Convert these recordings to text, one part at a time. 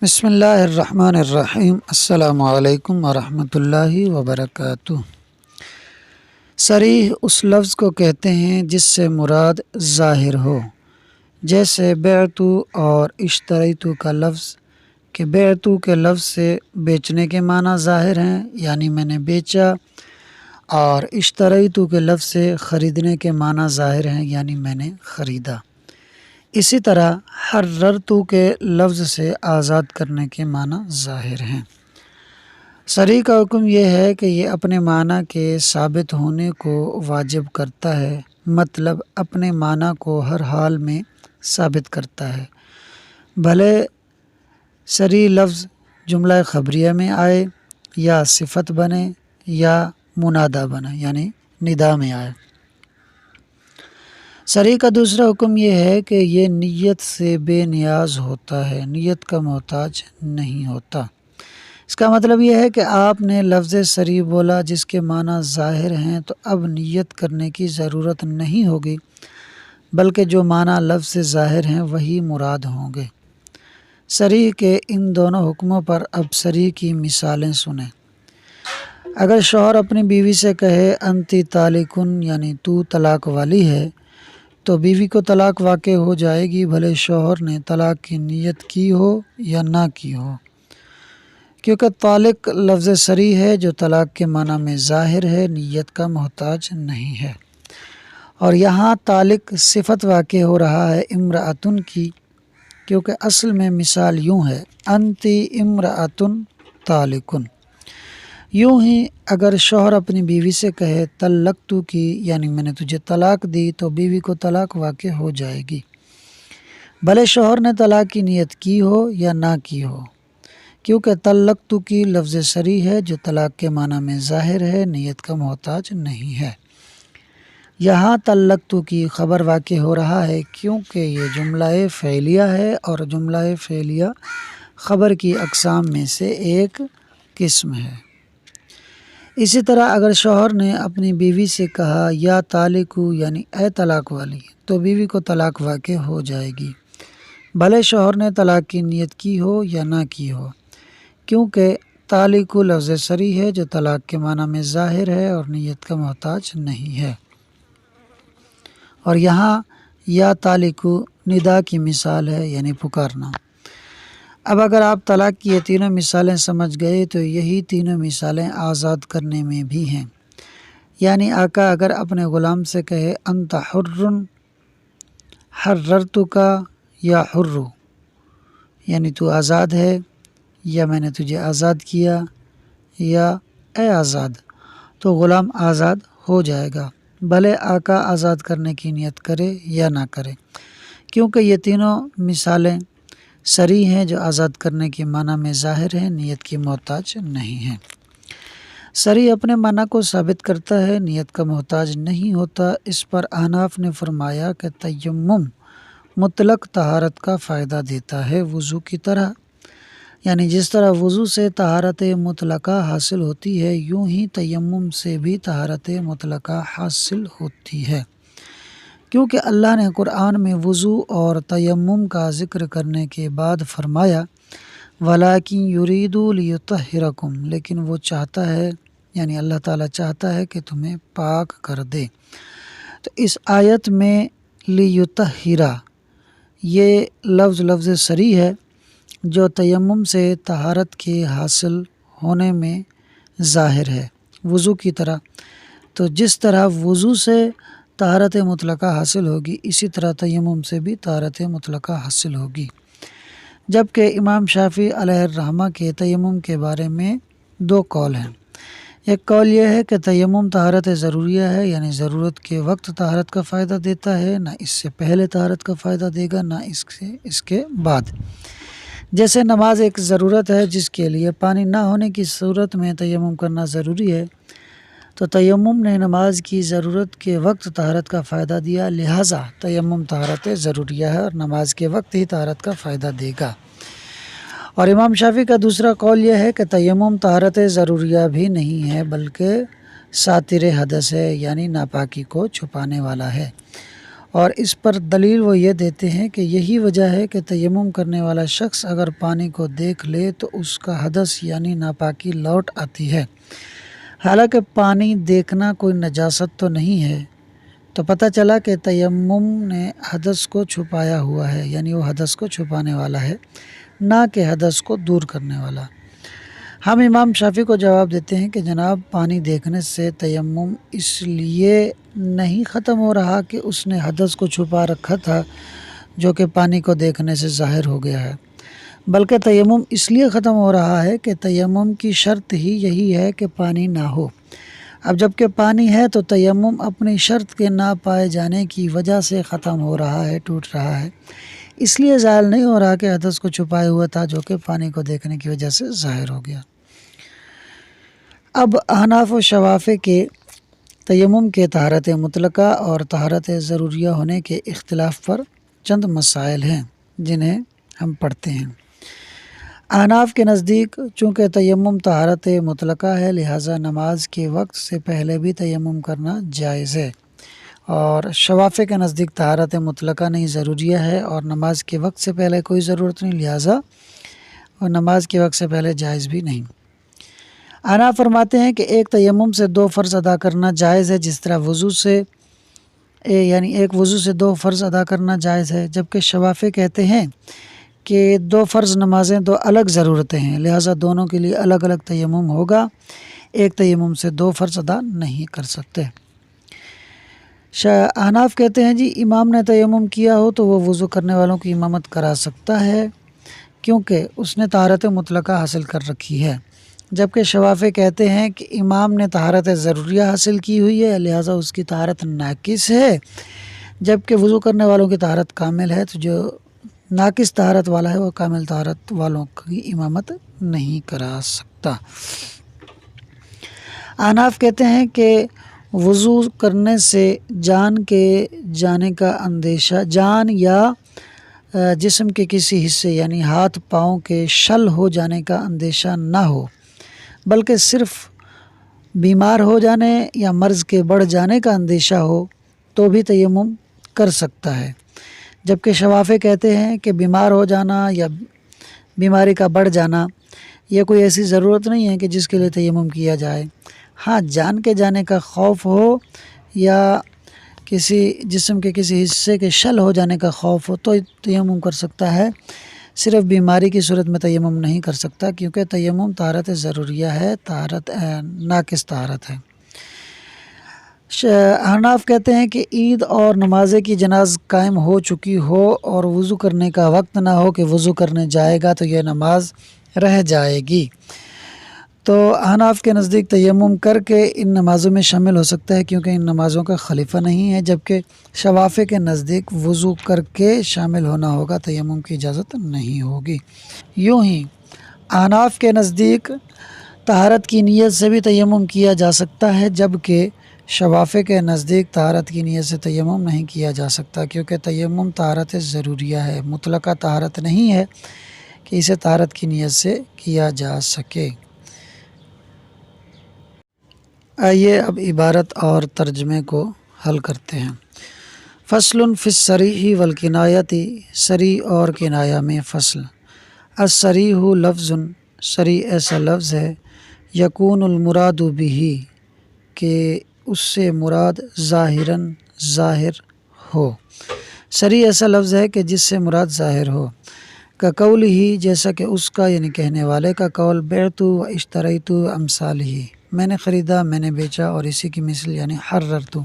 بسم اللہ الرحمن الرحیم۔ السلام علیکم ورحمۃ اللہ وبرکاتہ۔ صریح اس لفظ کو کہتے ہیں جس سے مراد ظاہر ہو، جیسے بعتو اور اشتریتو کا لفظ، کہ بعتو کے لفظ سے بیچنے کے معنی ظاہر ہیں، یعنی میں نے بیچا، اور اشتریتو کے لفظ سے خریدنے کے معنی ظاہر ہیں، یعنی میں نے خریدا۔ اسی طرح حررتو کے لفظ سے آزاد کرنے کے معنی ظاہر ہیں۔ صریح کا حکم یہ ہے کہ یہ اپنے معنی کے ثابت ہونے کو واجب کرتا ہے، مطلب اپنے معنی کو ہر حال میں ثابت کرتا ہے، بھلے صریح لفظ جملہ خبریہ میں آئے یا صفت بنے یا منادہ بنے، یعنی ندا میں آئے۔ صریح کا دوسرا حکم یہ ہے کہ یہ نیت سے بے نیاز ہوتا ہے، نیت کا محتاج نہیں ہوتا۔ اس کا مطلب یہ ہے کہ آپ نے لفظ صریح بولا جس کے معنی ظاہر ہیں، تو اب نیت کرنے کی ضرورت نہیں ہوگی، بلکہ جو معنی لفظ سے ظاہر ہیں وہی مراد ہوں گے۔ صریح کے ان دونوں حکموں پر اب صریح کی مثالیں سنیں۔ اگر شوہر اپنی بیوی سے کہے انتی طالقن، یعنی تو طلاق والی ہے، تو بیوی کو طلاق واقع ہو جائے گی، بھلے شوہر نے طلاق کی نیت کی ہو یا نہ کی ہو، کیونکہ طالق لفظ صریح ہے جو طلاق کے معنی میں ظاہر ہے، نیت کا محتاج نہیں ہے۔ اور یہاں طالق صفت واقع ہو رہا ہے امرأتن کی، کیونکہ اصل میں مثال یوں ہے انتی امرأتن طالقن۔ یوں ہی اگر شوہر اپنی بیوی سے کہے طلقتو کی، یعنی میں نے تجھے طلاق دی، تو بیوی کو طلاق واقع ہو جائے گی، بھلے شوہر نے طلاق کی نیت کی ہو یا نہ کی ہو، کیونکہ طلقتو کی لفظ صریح ہے جو طلاق کے معنی میں ظاہر ہے، نیت کا محتاج نہیں ہے۔ یہاں طلقتو کی خبر واقع ہو رہا ہے کیونکہ یہ جملہ فعلیہ ہے، اور جملہ فعلیہ خبر کی اقسام میں سے ایک قسم ہے۔ اسی طرح اگر شوہر نے اپنی بیوی سے کہا یا طالقو، یعنی اے طلاق والی، تو بیوی کو طلاق واقع ہو جائے گی، بھلے شوہر نے طلاق کی نیت کی ہو یا نہ کی ہو، کیونکہ طالقو لفظ صریح ہے جو طلاق کے معنی میں ظاہر ہے اور نیت کا محتاج نہیں ہے۔ اور یہاں یا طالقو ندا کی مثال ہے، یعنی پکارنا۔ اب اگر آپ طلاق کی یہ تینوں مثالیں سمجھ گئے تو یہی تینوں مثالیں آزاد کرنے میں بھی ہیں، یعنی آقا اگر اپنے غلام سے کہے انت حر حررتک یا حر، یعنی تو آزاد ہے یا میں نے تجھے آزاد کیا، یا اے آزاد، تو غلام آزاد ہو جائے گا، بھلے آقا آزاد کرنے کی نیت کرے یا نہ کرے، کیونکہ یہ تینوں مثالیں صریح ہیں جو آزاد کرنے کے معنی میں ظاہر ہیں، نیت کی محتاج نہیں ہیں۔ صریح اپنے معنی کو ثابت کرتا ہے، نیت کا محتاج نہیں ہوتا۔ اس پر احناف نے فرمایا کہ تیمم مطلق طہارت کا فائدہ دیتا ہے، وضو کی طرح، یعنی جس طرح وضو سے طہارت مطلقہ حاصل ہوتی ہے، یوں ہی تیمم سے بھی طہارت مطلقہ حاصل ہوتی ہے، کیونکہ اللہ نے قرآن میں وضو اور تیمم کا ذکر کرنے کے بعد فرمایا وَلَٰكِن يُرِيدُ لِيُطَهِّرَكُمْ، لیکن وہ چاہتا ہے، یعنی اللہ تعالیٰ چاہتا ہے کہ تمہیں پاک کر دے۔ تو اس آیت میں لِيُطَهِّرَ یہ لفظ صریح ہے جو تیمم سے طہارت کے حاصل ہونے میں ظاہر ہے، وضو کی طرح۔ تو جس طرح وضو سے طہارت مطلقہ حاصل ہوگی، اسی طرح تیمم سے بھی طہارت مطلقہ حاصل ہوگی۔ جبکہ امام شافعی علیہ الرحمہ کے تیمم کے بارے میں دو قول ہیں۔ ایک قول یہ ہے کہ تیمم طہارت ضروریہ ہے، یعنی ضرورت کے وقت طہارت کا فائدہ دیتا ہے، نہ اس سے پہلے طہارت کا فائدہ دے گا، نہ اس کے بعد۔ جیسے نماز ایک ضرورت ہے جس کے لیے پانی نہ ہونے کی صورت میں تیمم کرنا ضروری ہے، تو تیمم نے نماز کی ضرورت کے وقت طہارت کا فائدہ دیا، لہٰذا تیمم طہارت ضروریہ ہے اور نماز کے وقت ہی طہارت کا فائدہ دے گا۔ اور امام شافعی کا دوسرا قول یہ ہے کہ تیمم طہارت ضروریہ بھی نہیں ہے، بلکہ ساتر حدث ہے، یعنی ناپاکی کو چھپانے والا ہے، اور اس پر دلیل وہ یہ دیتے ہیں کہ یہی وجہ ہے کہ تیمم کرنے والا شخص اگر پانی کو دیکھ لے تو اس کا حدث یعنی ناپاکی لوٹ آتی ہے۔ حالانکہ پانی دیکھنا کوئی نجاست تو نہیں ہے، تو پتہ چلا کہ تیمم نے حدث کو چھپایا ہوا ہے، یعنی وہ حدث کو چھپانے والا ہے، نہ کہ حدث کو دور کرنے والا۔ ہم امام شافعی کو جواب دیتے ہیں کہ جناب، پانی دیکھنے سے تیمم اس لیے نہیں ختم ہو رہا کہ اس نے حدث کو چھپا رکھا تھا جو کہ پانی کو دیکھنے سے ظاہر ہو گیا ہے، بلکہ تیمم اس لیے ختم ہو رہا ہے کہ تیمم کی شرط ہی یہی ہے کہ پانی نہ ہو۔ اب جب کہ پانی ہے تو تیمم اپنی شرط کے نہ پائے جانے کی وجہ سے ختم ہو رہا ہے، ٹوٹ رہا ہے، اس لیے ظاہر نہیں ہو رہا کہ حدث کو چھپائے ہوا تھا جو کہ پانی کو دیکھنے کی وجہ سے ظاہر ہو گیا۔ اب احناف و شوافع کے تیمم کے طہارت مطلقہ اور طہارت ضروریہ ہونے کے اختلاف پر چند مسائل ہیں جنہیں ہم پڑھتے ہیں۔ احناف کے نزدیک چونکہ تیمم طہارت مطلقہ ہے، لہٰذا نماز کے وقت سے پہلے بھی تیمم کرنا جائز ہے، اور شوافع کے نزدیک طہارت مطلقہ نہیں ضروریہ ہے اور نماز کے وقت سے پہلے کوئی ضرورت نہیں، لہٰذا اور نماز کے وقت سے پہلے جائز بھی نہیں۔ احناف فرماتے ہیں کہ ایک تیمم سے 2 فرض ادا کرنا جائز ہے، جس طرح وضو سے یعنی ایک وضو سے 2 فرض ادا کرنا جائز ہے، جبکہ شوافع کہتے ہیں کہ 2 فرض نمازیں 2 الگ ضرورتیں ہیں، لہٰذا دونوں کے لیے الگ الگ تیمم ہوگا، ایک تیمم سے 2 فرض ادا نہیں کر سکتے۔ احناف کہتے ہیں جی، امام نے تیمم کیا ہو تو وہ وضو کرنے والوں کی امامت کرا سکتا ہے کیونکہ اس نے طہارت مطلقہ حاصل کر رکھی ہے، جبکہ شوافع کہتے ہیں کہ امام نے طہارت ضروریہ حاصل کی ہوئی ہے، لہٰذا اس کی طہارت ناقص ہے، جبکہ وضو کرنے والوں کی طہارت کامل ہے، تو جو ناقص طہارت والا ہے وہ کامل طہارت والوں کی امامت نہیں کرا سکتا۔ احناف کہتے ہیں کہ وضو کرنے سے جان کے جانے کا اندیشہ، جان یا جسم کے کسی حصے یعنی ہاتھ پاؤں کے شل ہو جانے کا اندیشہ نہ ہو، بلکہ صرف بیمار ہو جانے یا مرض کے بڑھ جانے کا اندیشہ ہو تو بھی تیمم کر سکتا ہے، جبکہ شوافع کہتے ہیں کہ بیمار ہو جانا یا بیماری کا بڑھ جانا یہ کوئی ایسی ضرورت نہیں ہے کہ جس کے لیے تیمم کیا جائے۔ ہاں، جان کے جانے کا خوف ہو یا کسی جسم کے کسی حصے کے شل ہو جانے کا خوف ہو تو تیمم کر سکتا ہے، صرف بیماری کی صورت میں تیمم نہیں کر سکتا، کیونکہ تیمم طہارت ضروریہ ہے، طہارت ناقص طہارت ہے۔ احناف کہتے ہیں کہ عید اور نماز کی جناز قائم ہو چکی ہو اور وضو کرنے کا وقت نہ ہو کہ وضو کرنے جائے گا تو یہ نماز رہ جائے گی، تو احناف کے نزدیک تیمم کر کے ان نمازوں میں شامل ہو سکتا ہے کیونکہ ان نمازوں کا خلیفہ نہیں ہے، جبکہ شوافع کے نزدیک وضو کر کے شامل ہونا ہوگا، تیمم کی اجازت نہیں ہوگی۔ یوں ہی احناف کے نزدیک طہارت کی نیت سے بھی تیمم کیا جا سکتا ہے، جبکہ شوافع کے نزدیک طہارت کی نیت سے تیمم نہیں کیا جا سکتا، کیونکہ تیمم طہارت ضروریہ ہے، مطلقہ طہارت نہیں ہے کہ اسے طہارت کی نیت سے کیا جا سکے۔ آئیے اب عبارت اور ترجمے کو حل کرتے ہیں۔ فصل فی الصریح والکنایۃ، صریح اور کنایہ میں فصل۔ الصریح لفظ، صریح ایسا لفظ ہے، یکون المراد بہ کہ اس سے مراد ظاہراً ظاہر ہو۔ صریح ایسا لفظ ہے کہ جس سے مراد ظاہر ہو، کا قول ہی جیسا کہ اس کا یعنی کہنے والے کا قول، بعت و اشتریت امثال ہی، میں نے خریدا، میں نے بیچا، اور اسی کی مثل یعنی حررت۔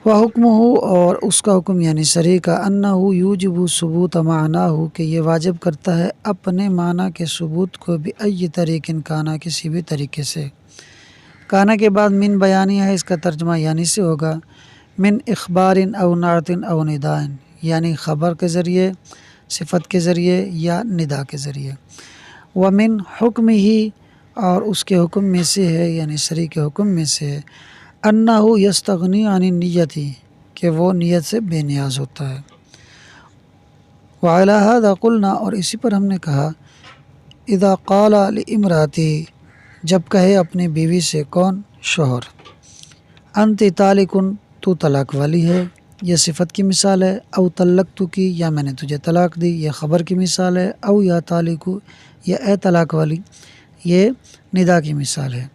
و حکمہ، اور اس کا حکم یعنی صریح کا، انہ یوجب ثبوت معناہ کہ یہ واجب کرتا ہے اپنے معنی کے ثبوت کو، بأی طریق کانا کسی بھی طریقے سے۔ کانا کے بعد من بیانی ہے، اس کا ترجمہ یعنی سے ہوگا، من اخبار او نعت او نداء، یعنی خبر کے ذریعے، صفت کے ذریعے یا ندا کے ذریعے۔ ومن حکم ہی، اور اس کے حکم میں سے ہے یعنی صریح کے حکم میں سے ہے، انہ یستغنی عن النیت کہ وہ نیت سے بے نیاز ہوتا ہے۔ وعلی ھذا قلنا، اور اسی پر ہم نے کہا، اذا قال لامراتی جب کہے اپنی بیوی سے، کون؟ شوہر، انت طالق تو طلاق والی ہے، یہ صفت کی مثال ہے، او طلقتو کی یا میں نے تجھے طلاق دی، یہ خبر کی مثال ہے، او یا طالقو یا اے طلاق والی، یہ ندا کی مثال ہے۔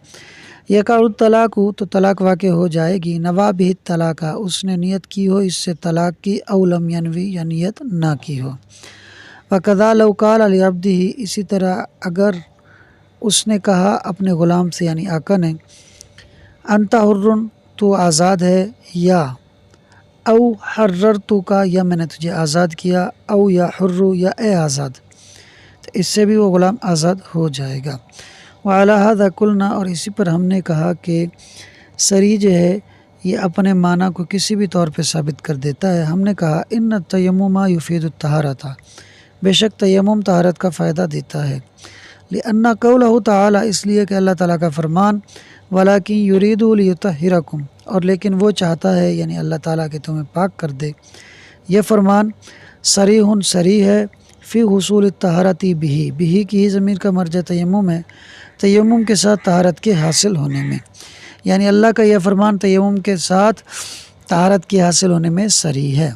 یقع الطلاق تو طلاق واقع ہو جائے گی، نوا بھی طلاق اس نے نیت کی ہو اس سے طلاق کی، او لم ینوی یا نیت نہ کی ہو۔ وکذا لو قال لعبدہ اسی طرح اگر اس نے کہا اپنے غلام سے یعنی آقا نے، انت حر تو آزاد ہے، یا او حررتو کا یا میں نے تجھے آزاد کیا، او یا حر یا اے آزاد، تو اس سے بھی وہ غلام آزاد ہو جائے گا۔ وعلی ھذا قلنا اور اسی پر ہم نے کہا کہ سری جو ہے یہ اپنے معنی کو کسی بھی طور پہ ثابت کر دیتا ہے۔ ہم نے کہا ان التیمم یفید الطہارۃ، بے شک تیمم طہارت کا فائدہ دیتا ہے، لأن قولہ تعالی اس لیے کہ اللہ تعالیٰ کا فرمان ولیکن یرید لیطہرکم اور لیکن وہ چاہتا ہے یعنی اللہ تعالیٰ کہ تمہیں پاک کر دے، یہ فرمان صریح صریح ہے فی حصول الطہارت بہ، بہ کی ہی ضمیر کا مرجع تیمم ہے، تیمم کے ساتھ طہارت کے حاصل ہونے میں، یعنی اللہ کا یہ فرمان تیمم کے ساتھ طہارت کے حاصل ہونے میں صریح ہے۔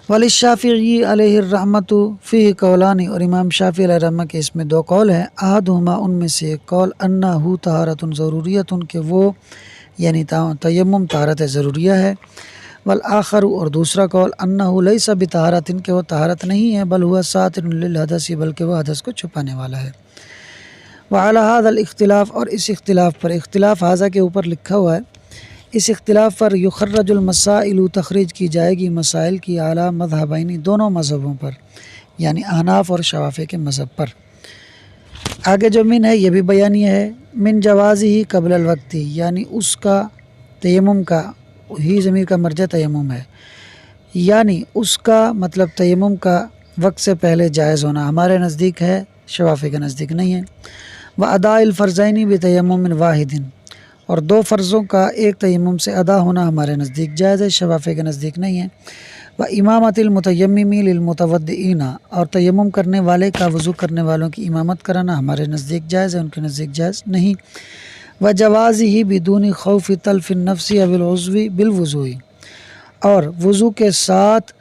وللشافعی علیہ الرحمۃ فیہ قولان اور امام شافعی علیہ الرحمہ کے اس میں دو قول ہیں، احدہما ان میں سے ایک قول انہ طہارت ضروریت کہ وہ یعنی تیمم طہارت ضروریہ ہے، والآخر اور دوسرا قول انہ لیس بطہارت کہ وہ طہارت نہیں ہے، بل ہوا ساتر للحدث بلکہ وہ حدث کو چھپانے والا ہے۔ وعلی ھذا الاختلاف اور اس اختلاف پر، اختلاف ھذا کے اوپر لکھا ہوا ہے، اس اختلاف پر یخرج المسائل تخریج کی جائے گی مسائل کی اعلیٰ مذہبین دونوں مذہبوں پر، یعنی احناف اور شوافی کے مذہب پر۔ آگے جو من ہے یہ بھی بیانیہ ہے، من جوازی ہی قبل الوقتی یعنی اس کا تیمم کا ہی ضمیر کا مرجع تیمم ہے، یعنی اس کا مطلب تیمم کا وقت سے پہلے جائز ہونا ہمارے نزدیک ہے، شوافی کے نزدیک نہیں ہے۔ وَأَدَاءِ الْفَرْضَيْنِ بِتَيَمُّمٍ وَاحِدٍ اور دو فرضوں کا ایک تیمم سے ادا ہونا ہمارے نزدیک جائز ہے، شوافی کے نزدیک نہیں ہے۔ وَإِمَامَةِ الْمُتَيَمِّمِ لِلْمُتَوَضِّئِينَ اور تیمم کرنے والے کا وضو کرنے والوں کی امامت کرانا ہمارے نزدیک جائز ہے، ان کے نزدیک جائز نہیں۔ وَجَوَازِهِ بِدُونِ خَوْفِ تَلْفِ النَّفْسِ أَوِ الْعُضْوِ بِالْوُضُوءِ اور وضو کے ساتھ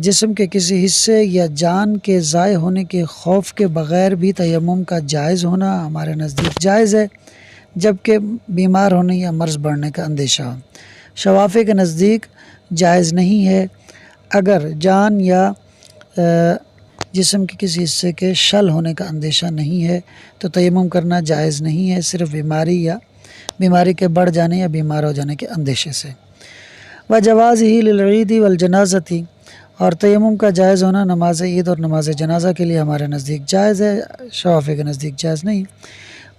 جسم کے کسی حصے یا جان کے ضائع ہونے کے خوف کے بغیر بھی تیمم کا جائز ہونا ہمارے نزدیک جائز ہے، جبکہ بیمار ہونے یا مرض بڑھنے کا اندیشہ ہو۔ شوافی کے نزدیک جائز نہیں ہے، اگر جان یا جسم کے کسی حصے کے شل ہونے کا اندیشہ نہیں ہے تو تیمم کرنا جائز نہیں ہے، صرف بیماری کے بڑھ جانے یا بیمار ہو جانے کے اندیشے سے۔ وَجَوَازِهِ لِلْعِيدِ وَالْجَنَازَةِ اور تیمم کا جائز ہونا نماز عید اور نماز جنازہ کے لیے ہمارے نزدیک جائز ہے، شوافی کے نزدیک جائز نہیں۔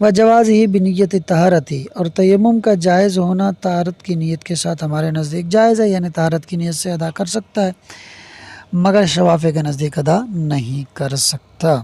وَجَوَازِهِ بِنِيَّةِ الطَّہَارَةِ اور تیمم کا جائز ہونا طہارت کی نیت کے ساتھ ہمارے نزدیک جائز ہے، یعنی طہارت کی نیت سے ادا کر سکتا ہے، مگر شوافی کے نزدیک ادا نہیں کر سکتا۔